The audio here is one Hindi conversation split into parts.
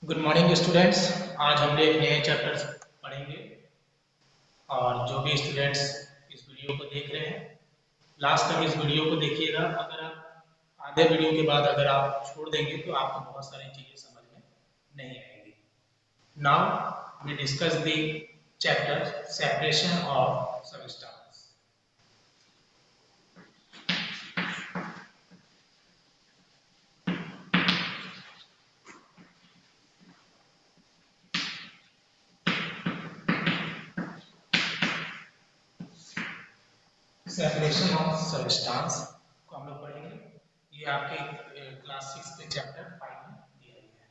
Good morning students. आज हम एक नए चैप्टर पढ़ेंगे और जो भी स्टूडेंट्स इस वीडियो को देख रहे हैं लास्ट तक इस वीडियो को देखिएगा। अगर आप आधे वीडियो के बाद अगर आप छोड़ देंगे तो आपको बहुत सारी चीज़ें समझ में नहीं आएंगी। Now we discuss the chapter separation of substance. Separation of substance को हम लोग पढ़ेंगे। ये आपके क्लास 6 के चैप्टर 5 में दिया गया है।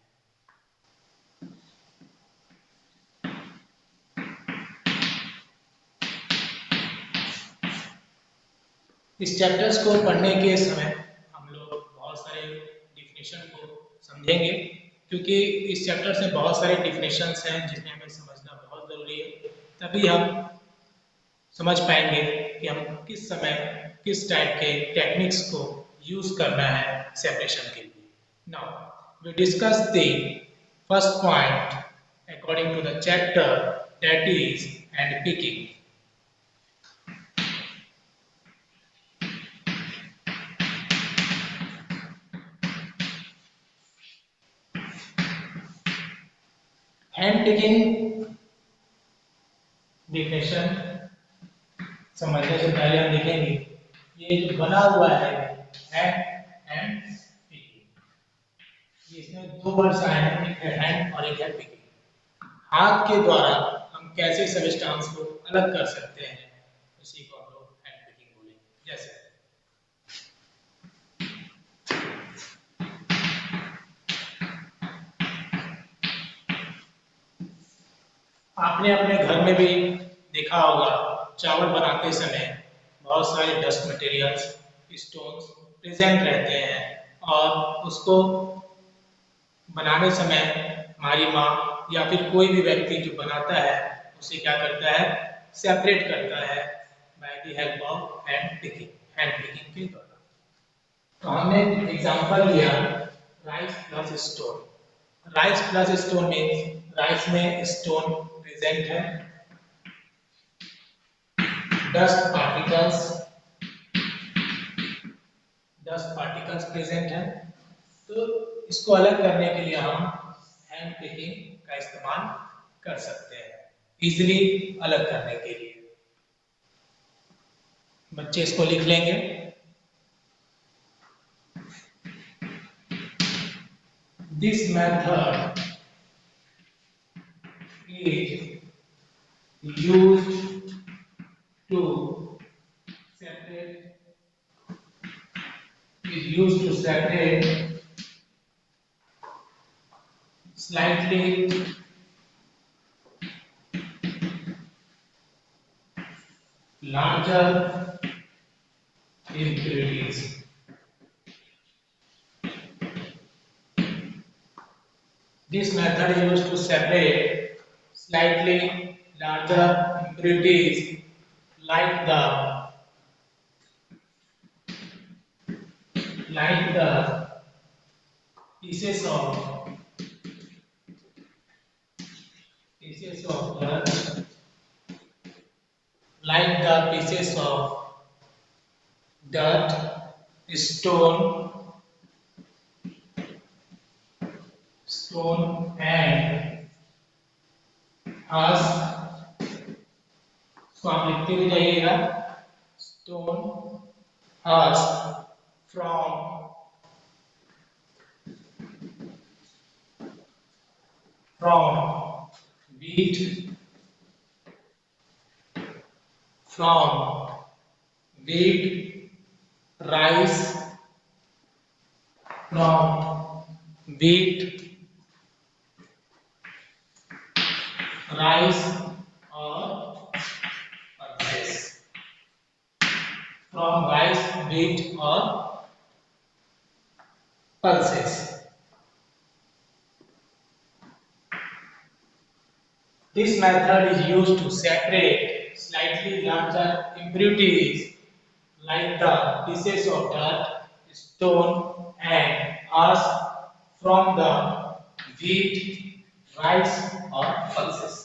इस चैप्टर्स को पढ़ने के समय हम लोग बहुत सारे डिफिनेशन को समझेंगे, क्योंकि इस चैप्टर से बहुत सारे डिफिनेशंस हैं जिन्हें हमें समझना बहुत ज़रूरी है। तभी हम समझ पाएंगे कि हम किस समय किस टाइप के टेक्निक्स को यूज़ करना है सेपरेशन के लिए। Now we discuss the first point according to the chapter, that is hand picking. Hand picking definition समझने से पहले हम देखेंगे ये जो बना हुआ है हैंड एंड पिकिंग, ये इसमें दो वर्ड्स आए हैं, एक है हैंड और एक है पिकिंग। हाथ के द्वारा हम कैसे सबस्टेंस को अलग कर सकते हैं, इसी को हम लोग हैंड पिकिंग बोलेंगे। जैसे आपने अपने घर में भी देखा होगा, चावल बनाते समय बहुत सारे डस्ट मटेरियल्स, स्टोन्स प्रेजेंट रहते हैं और उसको बनाने समय हमारी माँ या फिर कोई भी व्यक्ति जो बनाता है उसे क्या करता है, सेपरेट करता है by the help of hand picking के द्वारा। तो हमने एग्जांपल लिया rice plus stone. Rice plus stone means rice में स्टोन प्रेजेंट है, डस्ट पार्टिकल्स प्रेजेंट है। तो इसको अलग करने के लिए हम हैंड पिकिंग का इस्तेमाल कर सकते हैं, इजीली अलग करने के लिए। बच्चे इसको लिख लेंगे। This method is used to separate slightly larger impurities. This method is used to separate slightly larger impurities like the pieces of dirt, like the pieces of dirt, stone and husk। इसको आप लिखते हुए जाइएगा, stone, husk from wheat, rice, from wheat, rice or pulses, from rice, wheat or pulses। This method is used to separate slightly larger impurities like the pieces of dirt, stone and earth from the wheat, rice और pulses।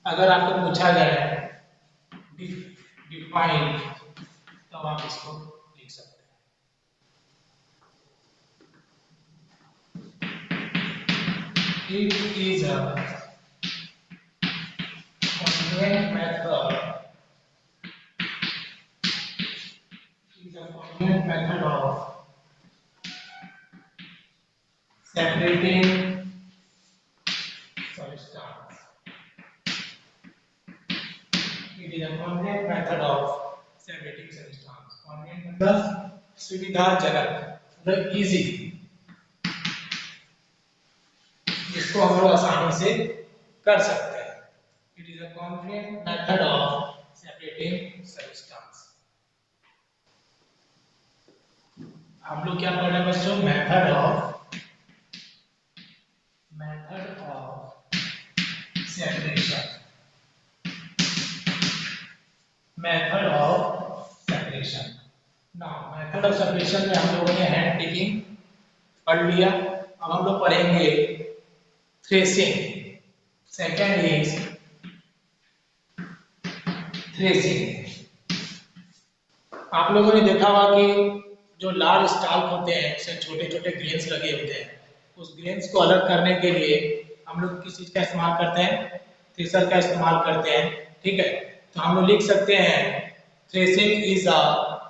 अगर आपको पूछा जाए डिफाइन, तो आप इसको लिख सकते हैं। It is a convenient method of separating substance. It is a convenient method of separating substance. Convenient मतलब सुविधाजनक, मतलब इजी, जिसको हम लोग आसानी से कर सकते हैं। It is a convenient method of separating substance. हम लोग क्या पढ़ रहे हैं बच्चों? Method of separation. Method of separation. Now method of separation में हम लोगों ने हैंड टेकिंग पढ़ लिया। अब हम लोग पढ़ेंगे थ्रेसिंग। Second is threshing. आप लोगों ने देखा होगा कि जो लार्ज स्टाल्क होते हैं उसमें छोटे छोटे ग्रेन्स लगे होते हैं। उस ग्रेन्स को अलग करने के लिए हम लोग किस चीज का इस्तेमाल करते हैं? थ्रेसर का इस्तेमाल करते हैं। ठीक है, तो हम लोग लिख सकते हैं threshing is a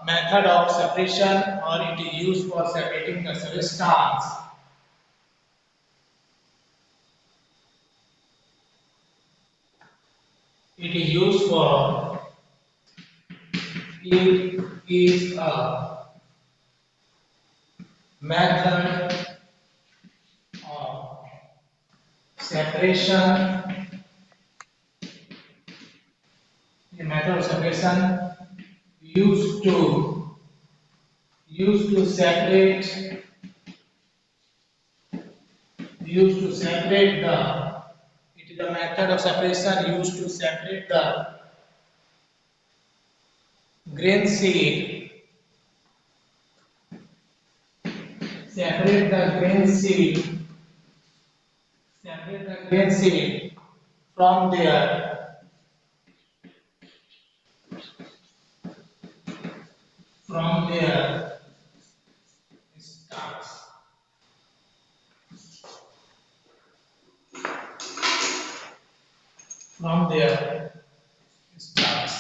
method of separation और it is used for separating the substance. It is used for it is a method of separation. The method of separation used to separate the. It is a method of separation used to separate the grain seed. Separate the grain seed. Separate the grain seed from their starch. From their starch.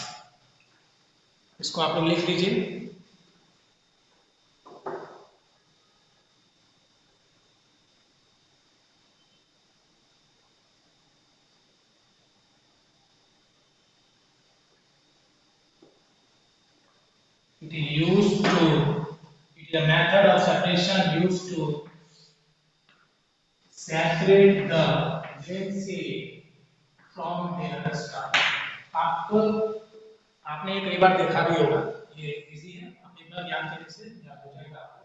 इसको आप लोग लिख लीजिए। It is a method of separation used to separate the grain seed from their starch. आपने ये कई बार देखा भी होगा, ये इजी है, आप एक बार याद करने से याद हो जाएगा आपको।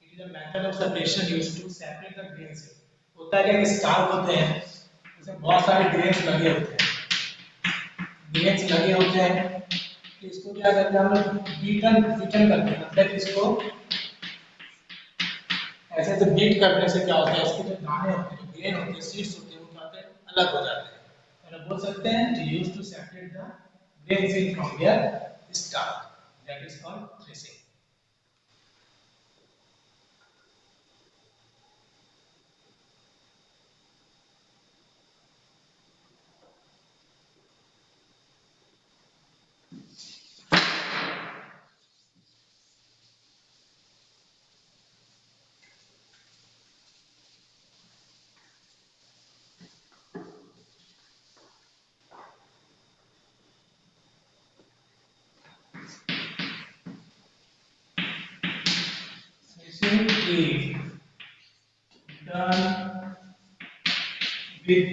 It is a method of separation used to separate the grain seed. होता है क्या कि स्टार्च होते हैं, उसमें बहुत सारे ग्रेन्स लगे होते हैं, तो इसको क्या करते हैं हम लोग? बीटन करते हैं। मतलब इसको ऐसे से बीट करने से क्या होता है, इसके जो दाने होते हैं, जो ग्रेन होते हैं, सीड्स होते हैं, वो क्या होते हैं? अलग हो जाते हैं। और बोल सकते हैं to use to separate the grain seed from their starch. That is called threshing. Threshing is done with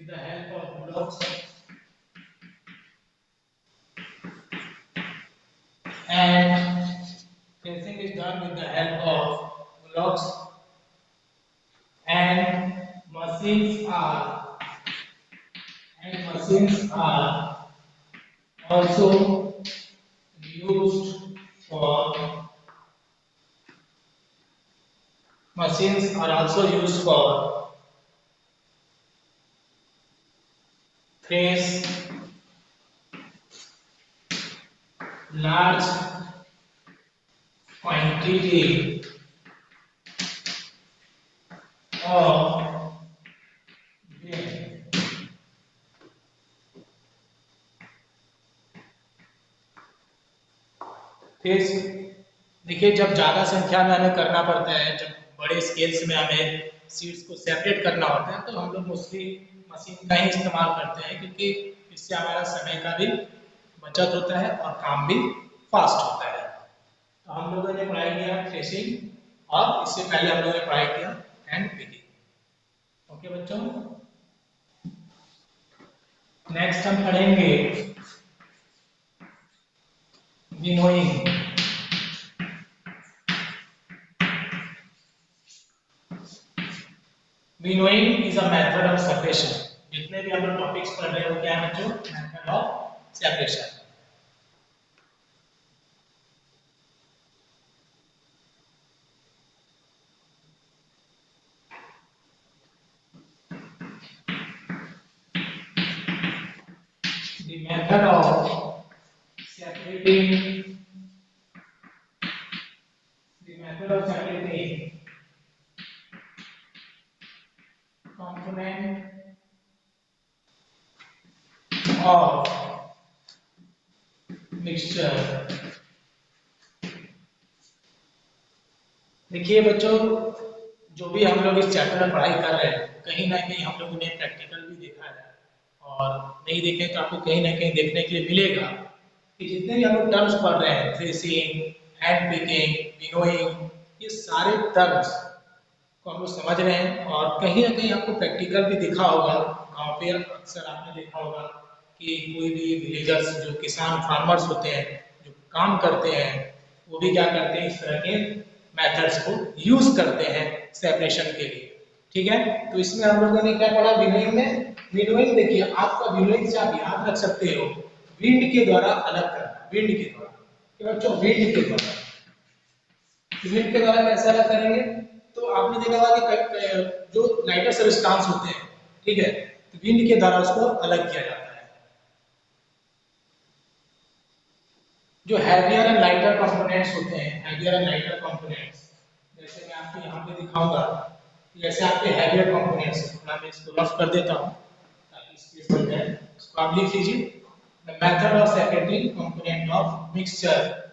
the help of blocks and threshing is done with the help of blocks and machines are also used for machines are also used for trace large quantity of grain. trace देखिए, जब ज़्यादा संख्या में हमें करना पड़ता है, जब बड़े स्केल्स में हमें सीड्स को सेपरेट करना होता है, तो हम लोग मोस्टली मशीन का ही इस्तेमाल करते हैं, क्योंकि इससे हमारा समय का भी बचत होता है और काम भी फास्ट होता है। तो हम लोगों ने पढ़ाई किया थ्रेशिंग, और इससे पहले हम लोगों ने पढ़ाई किया हैंड पिकिंग। ओके बच्चों, नेक्स्ट हम पढ़ेंगे winnowing. Winnowing is a method of separation. जितने भी हम लोग टॉपिक्स पढ़ रहे हो, क्या है बच्चों? Method of separation. The method of separating the method of separating component of mixture। देखिए बच्चों, जो भी हम लोग इस चैप्टर में पढ़ाई कर रहे हैं, कहीं ना कहीं हम लोगों ने प्रैक्टिकल भी देखा है, और नहीं देखे तो आपको कहीं ना कहीं देखने के लिए मिलेगा कि जितने भी हम लोग टर्म्स पढ़ रहे हैं, थ्रेसिंग, हैंड पिकिंग, विनोइंग, ये सारे टर्म्स को हम लोग समझ रहे हैं, और कहीं ना कहीं आपको प्रैक्टिकल भी दिखा होगा। गांव पे अक्सर आपने देखा होगा कि कोई भी विलेजर्स, जो किसान फार्मर्स होते हैं, जो काम करते हैं, वो भी क्या करते हैं, इस तरह के मेथड्स को यूज करते हैं सेपरेशन के लिए। ठीक है, तो इसमें हम लोगों ने क्या पढ़ा विनोइंग में? विनोइंग देखिए, आपका विनोइंग से आप याद रख सकते हो, विंड के द्वारा अलग करना। विंड के द्वारा, कि बच्चों विंड के द्वारा, विंड के द्वारा कैसे अलग करेंगे? तो आपने देखा होगा कि जो लाइटर सब्सटेंस होते हैं, ठीक है, तो विंड के द्वारा उसको अलग किया जाता है। जो हैवियर एंड लाइटर कंपोनेंट्स होते हैं, हैवियर एंड लाइटर कंपोनेंट्स, जैसे मैं आपको यहाँ पे दिखाऊंगा, जैसे आपके हैवियर कंपोनेंट्स, थोड़ा मैं इसको रफ कर देता हूँ ताकि स्पेस बन जाए। इसको आप लिख लीजिए, the method of separating component of mixture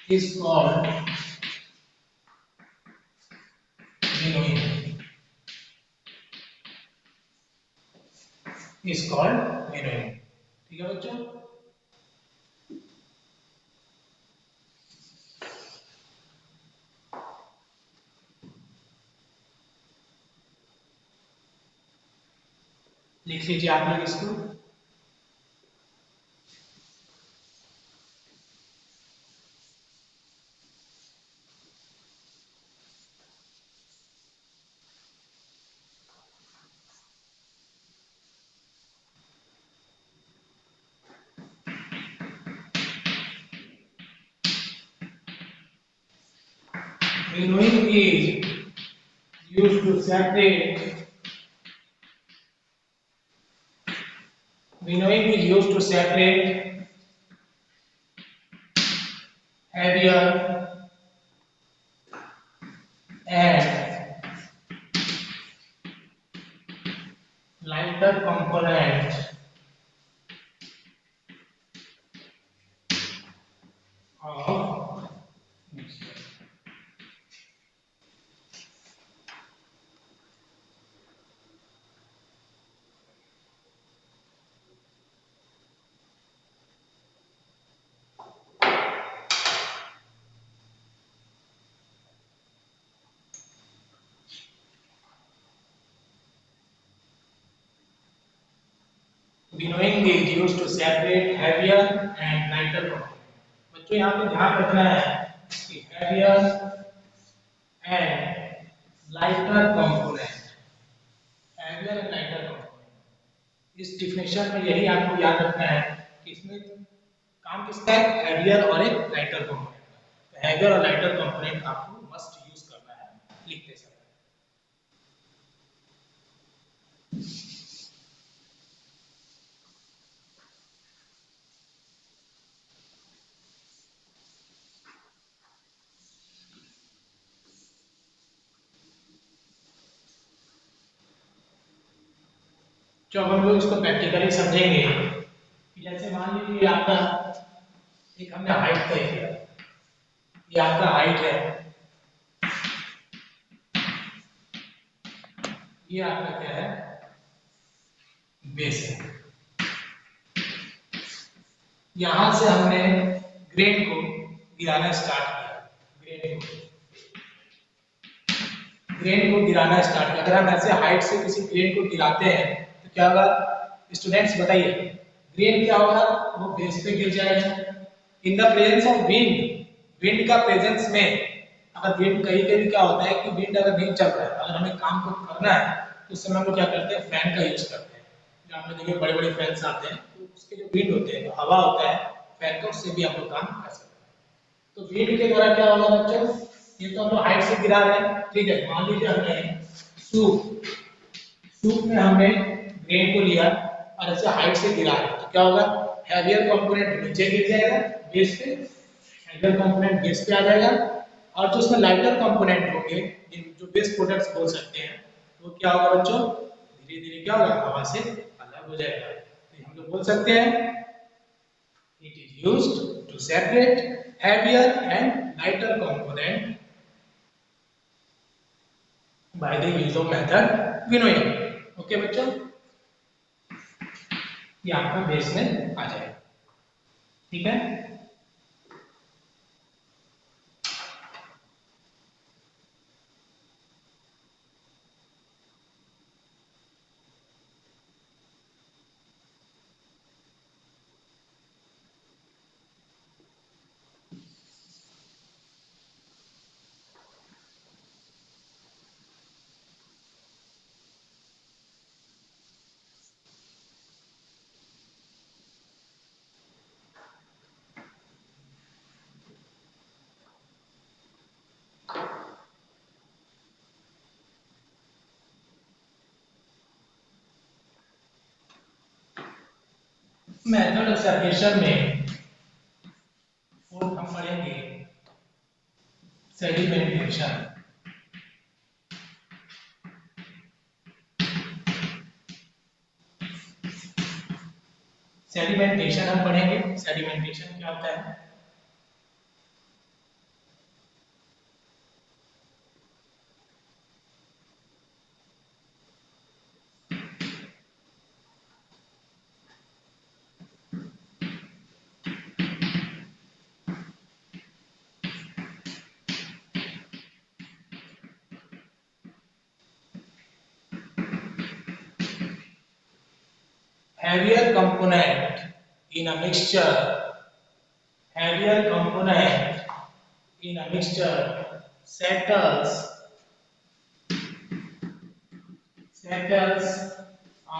is called winnowing। is called winnowing। ठीक है बच्चों, लिख लीजिए आप लोग इसको। Winnowing is used to separate winnowing is used to separate heavier and lighter component of mixture। Winnowing is used to separate heavier and lighter component। बच्चों यहाँ पे ध्यान रखना है कि heavier and lighter component, heavier and lighter component, इस डिफिनेशन में यही आपको याद रखना है कि इसमें काम किसका है? हैवियर और एक लाइटर कंपोनेंट का। तो हैवियर और लाइटर कंपोनेंट आपको मस्ट यूज करना है लिखते समय। जो हम लोग इसको प्रैक्टिकली समझेंगे, जैसे मान लीजिए आपका एक हमने हाइट तय किया, ये आपका हाइट है, ये आपका क्या है? बेस है। यहां से हमने ग्रेन को गिराना स्टार्ट किया, ग्रेन को गिराना स्टार्ट किया। अगर हम ऐसे हाइट से किसी ग्रेन को गिराते हैं तो क्या होगा? स्टूडेंट्स बताइए, ग्रेन क्या होगा? वो बेस पे गिर जाएगा। In the presence of wind, wind का प्रेजेंस में, अगर विंड कहीं कहीं क्या होता है कि विंड अगर नहीं चल रहा है, अगर हमें काम को करना है तो उस समय हम लोग क्या करते हैं? फैन का यूज करते हैं। जो आपने देखिए बड़े बड़े फैंस आते हैं, तो उसके जो विंड होते हैं, जो हवा होता है फैन का, उससे भी हम लोग काम कर सकते हैं। तो विंड के द्वारा क्या होगा बच्चों? ये तो हम लोग हाइट से गिरा रहे हैं, ठीक है। मान लीजिए हमने सूप, सूप में हमने ग्रेन को लिया और ऐसे हाइट से गिरा रहे हैं, तो क्या होगा? हैवियर कंपोनेंट नीचे गिर जाएगा बेस पे, हैवियर कंपोनेंट बेस पे आ जाएगा, और जो उसमें लाइटर कंपोनेंट होंगे, जो बेस प्रोडक्ट्स बोल सकते हैं, वो क्या होगा बच्चों? धीरे धीरे क्या होगा? हवा से अलग हो जाएगा। तो हम लोग बोल सकते हैं it is used to separate heavier and lighter component by the use of method winnowing। Okay बच्चों, ये आपका बेस में आ जाएगा, ठीक है। मेथड ऑफ सेपरेशन में फोर्थ हम पढ़ेंगे सेडिमेंटेशन। सेडिमेंटेशन हम पढ़ेंगे, सेडिमेंटेशन क्या होता है? Heavier component in a mixture, heavier component in a mixture settles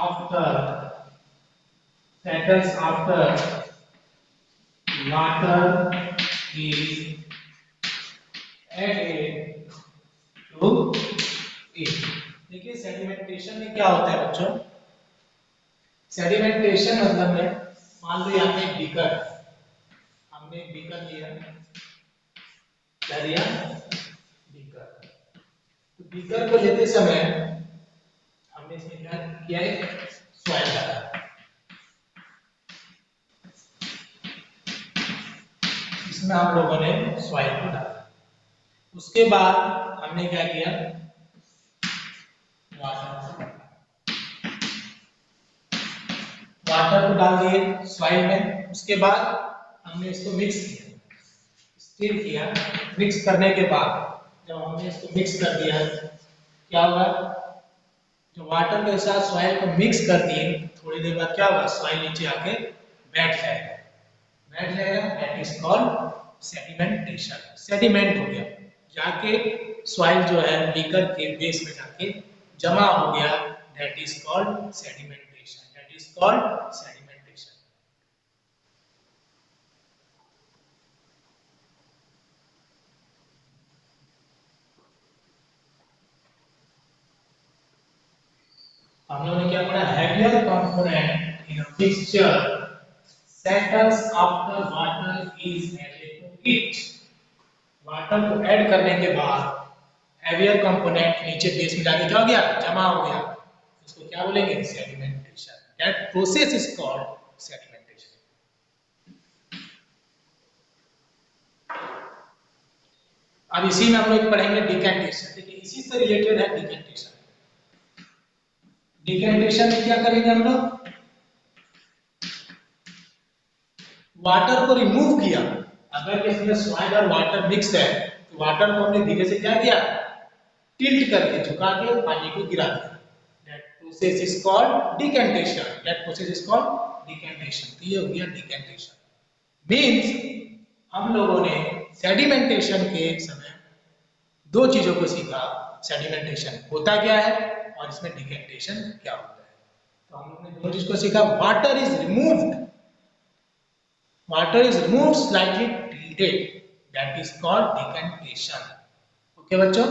after water is added to it। देखिए सेडिमेंटेशन में क्या होता है बच्चों? सेडिमेंटेशन मतलब में, मान लो यहाँ पे एक बीकर, हमने एक बीकर लिया, क्या लिया? बीकर। तो बीकर को लेते समय हमने इसमें क्या किया? एक सॉइल डाला, इसमें हम लोगों ने सॉइल को डाला। उसके बाद हमने क्या किया? वाटर को डाल दिए सॉइल में। उसके बाद हमने इसको मिक्स किया, स्टिर किया। मिक्स करने के बाद जब हमने इसको मिक्स कर दिया, क्या होगा? जो वाटर के साथ सॉइल को मिक्स कर दिए, थोड़ी देर बाद क्या होगा? सॉइल नीचे आके बैठ जाएगा, that is called sedimentation. Sediment हो गया, जाके सॉइल जो है बीकर के बेस में जाके जमा हो गया, that is called sedimentation, that is called sedimentation. हम लोगों ने क्या पढ़ा, heavier component in a mixture settles after water is added to it. Water को ऐड करने के बाद heavier component नीचे बेस में जाके क्या हो गया, जमा हो गया, उसको क्या बोलेंगे, sedimentation. That process is called sedimentation. अब इसी में हम लोग पढ़ेंगे डिकेंटेशन. देखिए इसी से रिलेटेड है डिकेंटेशन. डिकेंटेशन में क्या करेंगे हम लोग, वाटर को रिमूव किया. अगर इसमें सॉइल और वाटर मिक्स है तो वाटर को हमने धीरे से क्या किया, टिल्ट करके, झुका के पानी को गिरा दिया. That process is called decantation. That process is called decantation. तो ये हो गया डिकेंटेशन. मींस हम लोगों ने सेडिमेंटेशन के समय दो चीजों को सीखा. सेडिमेंटेशन होता क्या है और इसमें डिकेंटेशन क्या होता है. तो हम लोगों ने दो चीज को सीखा. Water is removed, water is removed slightly tilted, that is called decantation. Okay बच्चों,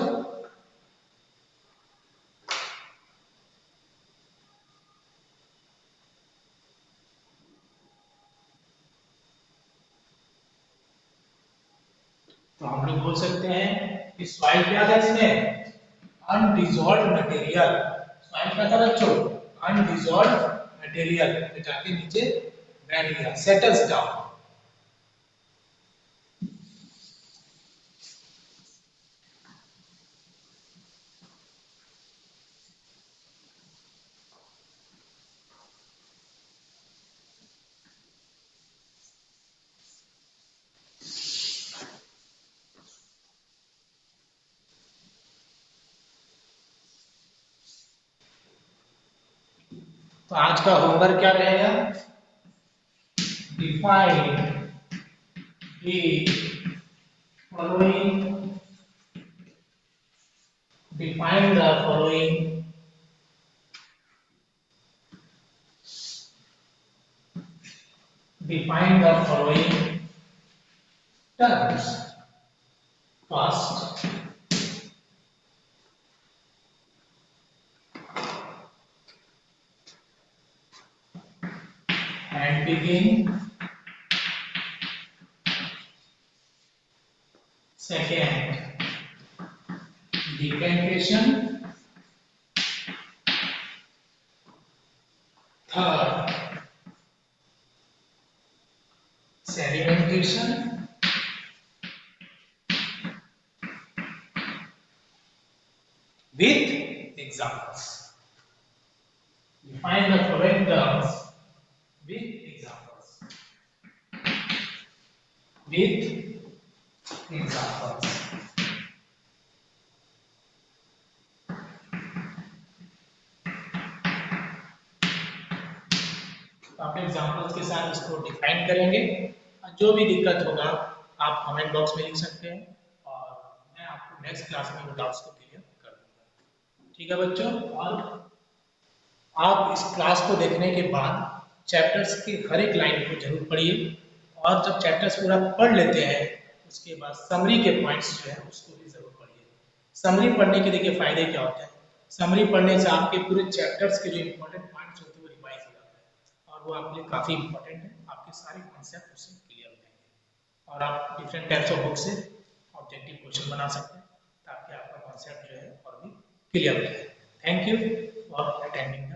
तो हम लोग बोल सकते हैं कि सॉइल क्या है, इसमें अनडिसॉल्व्ड मटेरियल. सॉइल क्या था बच्चों, अनडिसॉल्व्ड मटेरियल में जाके नीचे बैठ गया, सेटल्स डाउन. तो आज का होमवर्क क्या रहेगा, define the following, define the following terms. First, and begin. Second, decantation. Third, sedimentation. With examples. Define the following terms with examples. With examples. आप एग्जांपल्स के साथ इसको डिफाइन करेंगे. जो भी दिक्कत होगा आप कमेंट बॉक्स में लिख सकते हैं और मैं आपको नेक्स्ट क्लास में वो डाउट्स को क्लियर कर दूंगा. ठीक है बच्चों, और आप इस क्लास को देखने के बाद चैप्टर्स की हर एक लाइन को जरूर पढ़िए, और जब चैप्टर्स पूरा पढ़ लेते हैं उसके बाद समरी के पॉइंट्स जो है उसको भी जरूर पढ़िए. समरी पढ़ने के देखिए फायदे क्या होते हैं. समरी पढ़ने से आपके पूरे चैप्टर्स के जो इंपॉर्टेंट पॉइंट्स होते हैं वो रिवाइज हो जाते हैं और वो आपके लिए काफ़ी इंपॉर्टेंट है. आपके सारे कॉन्सेप्ट उससे क्लियर हो जाएंगे और आप डिफरेंट टाइप्स ऑफ बुक से ऑब्जेक्टिव क्वेश्चन बना सकते हैं ताकि आपका कॉन्सेप्ट जो है और भी क्लियर हो जाए. Thank you for attending.